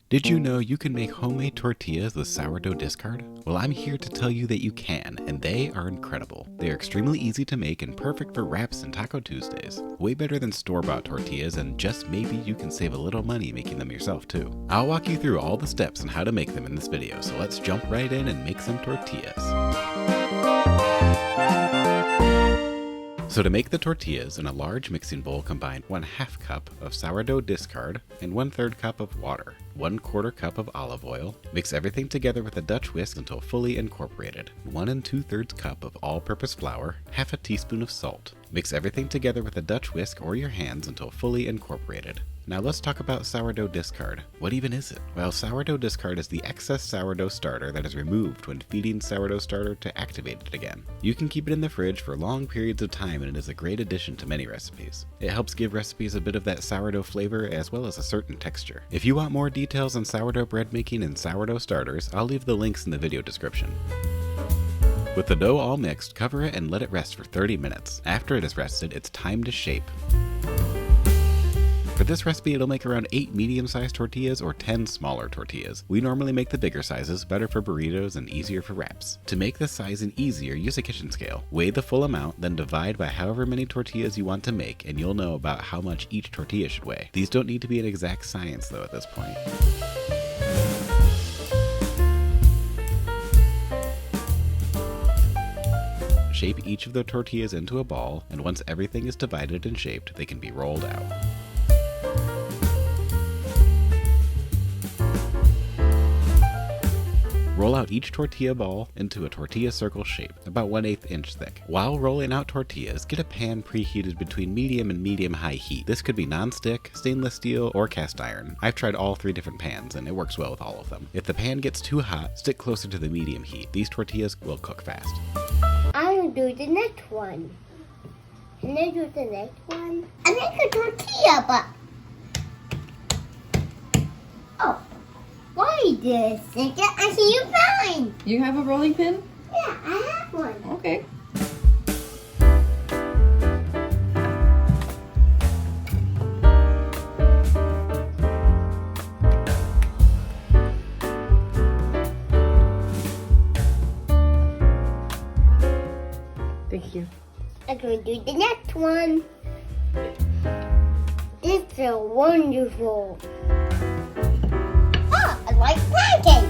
Did you know you can make homemade tortillas with sourdough discard? Well, I'm here to tell you that you can, and they are incredible. They are extremely easy to make and perfect for wraps and Taco Tuesdays. Way better than store-bought tortillas, and just maybe you can save a little money making them yourself too. I'll walk you through all the steps on how to make them in this video, so let's jump right in and make some tortillas. So to make the tortillas, in a large mixing bowl combine 1/2 cup of sourdough discard and 1/3 cup of water, 1/4 cup of olive oil. Mix everything together with a Dutch whisk until fully incorporated. 1 2/3 cup of all-purpose flour, 1/2 teaspoon of salt. Mix everything together with a Dutch whisk or your hands until fully incorporated. Now let's talk about sourdough discard. What even is it? Well, sourdough discard is the excess sourdough starter that is removed when feeding sourdough starter to activate it again. You can keep it in the fridge for long periods of time, and it is a great addition to many recipes. It helps give recipes a bit of that sourdough flavor as well as a certain texture. If you want more details on sourdough bread making and sourdough starters, I'll leave the links in the video description. With the dough all mixed, cover it and let it rest for 30 minutes. After it is rested, it's time to shape. For this recipe, it'll make around 8 medium-sized tortillas or 10 smaller tortillas. We normally make the bigger sizes, better for burritos and easier for wraps. To make this sizing easier, use a kitchen scale. Weigh the full amount, then divide by however many tortillas you want to make, and you'll know about how much each tortilla should weigh. These don't need to be an exact science though at this point. Shape each of the tortillas into a ball, and once everything is divided and shaped, they can be rolled out. Roll out each tortilla ball into a tortilla circle shape, about 1/8 inch thick. While rolling out tortillas, get a pan preheated between medium and medium-high heat. This could be non-stick, stainless steel, or cast iron. I've tried all 3 different pans, and it works well with all of them. If the pan gets too hot, stick closer to the medium heat. These tortillas will cook fast. I'm gonna do the next one. Can I do the next one? I make a tortilla, but... Oh. Why this? I see you fine. You have a rolling pin? Yeah, I have one. Okay. Thank you. I'm going to do the next one. This is wonderful. Oh, I like pancakes.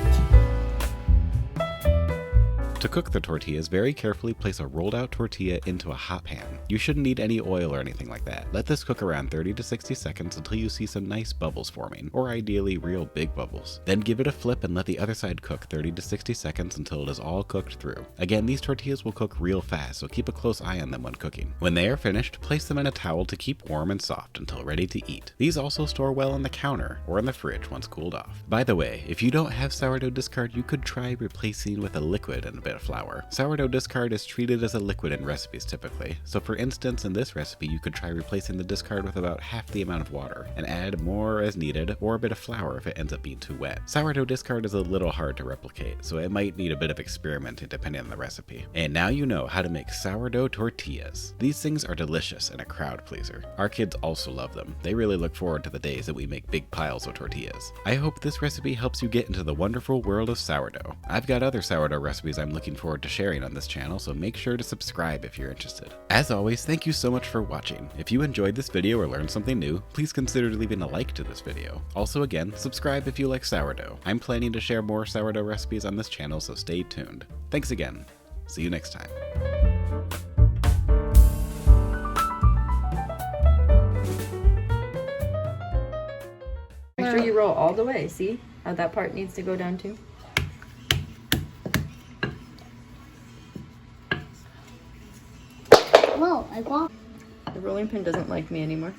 To cook the tortillas, very carefully place a rolled out tortilla into a hot pan. You shouldn't need any oil or anything like that. Let this cook around 30 to 60 seconds until you see some nice bubbles forming, or ideally real big bubbles. Then give it a flip and let the other side cook 30 to 60 seconds until it is all cooked through. Again, these tortillas will cook real fast, so keep a close eye on them when cooking. When they are finished, place them in a towel to keep warm and soft until ready to eat. These also store well on the counter or in the fridge once cooled off. By the way, if you don't have sourdough discard, you could try replacing with a liquid and a bit of flour. Sourdough discard is treated as a liquid in recipes typically, so for instance in this recipe you could try replacing the discard with about half the amount of water, and add more as needed or a bit of flour if it ends up being too wet. Sourdough discard is a little hard to replicate, so it might need a bit of experimenting depending on the recipe. And now you know how to make sourdough tortillas. These things are delicious and a crowd pleaser. Our kids also love them. They really look forward to the days that we make big piles of tortillas. I hope this recipe helps you get into the wonderful world of sourdough. I've got other sourdough recipes I'm looking forward to sharing on this channel, so make sure to subscribe if you're interested. As always, thank you so much for watching. If you enjoyed this video or learned something new, please consider leaving a like to this video. Also again, subscribe if you like sourdough. I'm planning to share more sourdough recipes on this channel, so stay tuned. Thanks again. See you next time. Make sure you roll all the way. See how that part needs to go down too? Whoa, I walked. The rolling pin doesn't like me anymore.